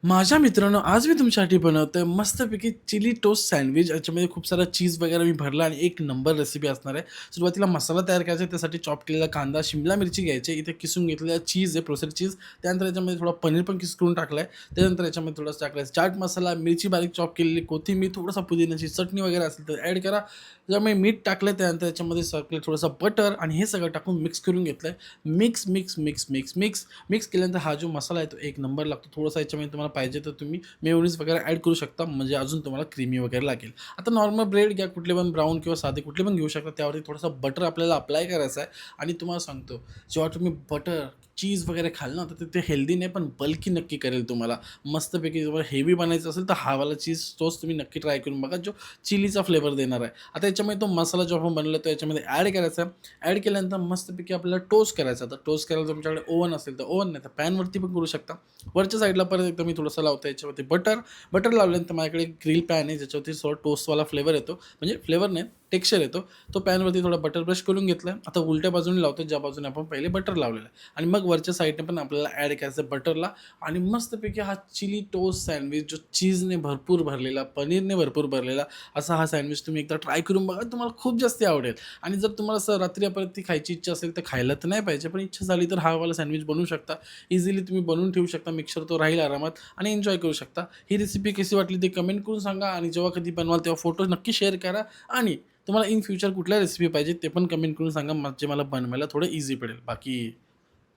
माझ्या मित्रांनो, आज मी तुमच्यासाठी बनवतोय मस्तपैकी चिली टोस्ट सँडविच. याच्यामध्ये खूप सारा चीज वगैरे मी भरला आणि एक नंबर रेसिपी असणार आहे. सुरुवातीला मसाला तयार करायचा आहे. त्यासाठी चॉप केलेला कांदा, शिमला मिरची घ्यायची. इथे किसून घेतलेला चीज आहे, प्रोसेस्ड चीज. त्यानंतर याच्यामध्ये थोडा पनीर पण किसून टाकला आहे. त्यानंतर याच्यामध्ये थोडासा टाकलाय चाट मसाला, मिरची बारीक चॉप केलेली, कोथिंबीर, थोडासा पुदिन्याची चटणी वगैरे असेल तर ॲड करा. त्यामुळे मीठ टाकलं. त्यानंतर याच्यामध्ये टाकलं थोडंसं बटर आणि हे सगळं टाकून मिक्स करून घेतलंय. Mix, mix, mix, mix, mix, mix केल्यानंतर हा जो मसाला आहे तो एक नंबर लागतो. थोडासा याच्यामध्ये तुम्हाला पाहिजे तर तुम्ही मेयोनीज वगैरे ॲड करू शकता, म्हणजे अजून तुम्हाला क्रीमी वगैरे लागेल. आता नॉर्मल ब्रेड घ्या, कुठले पण ब्राऊन किंवा साधे कुठले पण घेऊ शकता. त्यावरती थोडंसं बटर आपल्याला अप्लाय करायचं आहे आणि तुम्हाला सांगतो, जेव्हा तुम्ही बटर, चीज वगैरे खाल ना, तर ते हेल्दी नाही पण बल्की नक्की करेल तुम्हाला. मस्तपैकी तुम्हाला हेवी बनायचं असेल तर हा वाला चीज टोस्ट तुम्ही नक्की ट्राय करून बघा, जो चिलीचा फ्लेवर देणार आहे. आता याच्यामध्ये तो मसाला जो आपण बनवला तो याच्यामध्ये ॲड करायचा. ॲड केल्यानंतर मस्तपैकी आपल्याला टोस्ट करायचा. तर टोस्ट करायला तुमच्याकडे ओव्हन असेल तर ओव्हन, नाही तर पॅनवरती पण करू शकता. वरच्या साईडला परत एकदा मी थोडंसं लावतो याच्यावरती बटर लावल्यानंतर माझ्याकडे एक ग्रिल पॅन आहे, ज्याच्यावरती थोडा टोस्टवाला फ्लेवर येतो, म्हणजे फ्लेवर नाही, टेक्स्चर येतो. तो पॅनवरती थोडा बटर ब्रश करून घेतला. आता उलट्या बाजूने लावतो, ज्या बाजूने आपण पहिले बटर लावलेलं आहे, आणि मग वरच्या साईडने पण आपल्याला ॲड करायचं बटरला. आणि मस्तपैकी हा चिली टोस्ट सँडविच, जो चीजने भरपूर भरलेला, पनीरने भरपूर भरलेला असा हा सँडविच तुम्ही एकदा ट्राय करून बघा, तुम्हाला खूप जास्त आवडेल. आणि जर तुम्हाला असं रात्री परत ती खायची इच्छा असेल तर, खायला तर नाही पाहिजे, पण इच्छा झाली तर हा वाला सँडविच बनवू शकता. इझिली तुम्ही बनवून ठेवू शकता, मिक्सर तो राहील आरामात आणि एन्जॉय करू शकता. ही रेसिपी कशी वाटली ते कमेंट करून सांगा, आणि जेव्हा कधी बनवाल तेव्हा फोटो नक्की शेअर करा. आणि तुम्हाला इन फ्युचर कुठल्या रेसिपी पाहिजे ते पण कमेंट करून सांगा, म्हणजे मला बनवायला थोडं इझी पडेल. बाकी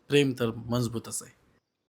प्रेम तर मजबूतच आहे.